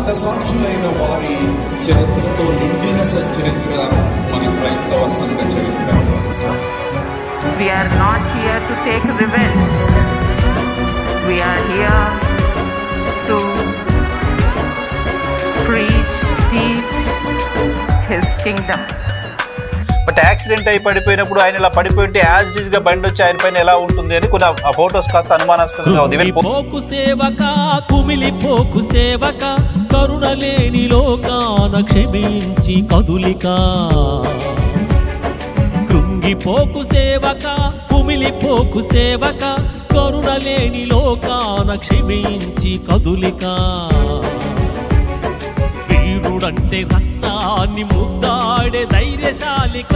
హతసాక్షులైన వారి చరిత్రతో నిండిన చరిత్ర మన క్రైస్తవ సంఘ చరిత్ర. We are not here to take revenge. We are here to preach, teach His kingdom. But accident అయి పడిపోయినప్పుడు ఆయన ఇలా పడిపోయింటే యాజ్ డిజ్ గా బండి వచ్చి ఆయన పైన ఎలా ఉంటుంది అని కొన్ని ఆ ఫోటోస్ కాస్త అనుమానాస్పదంగా ఉంది. పోకు సేవక కుమిలిపోకు సేవక కరుణ లేని లోకాన క్షమించి కదులిక. కృంగిపోకు సేవక కుమిలిపోకు సేవక కరుణ లేని లోకాన క్షమించి కదులిక. వీరుడంటే రక్తాన్ని ముద్దాడే ధైర్యశాలి.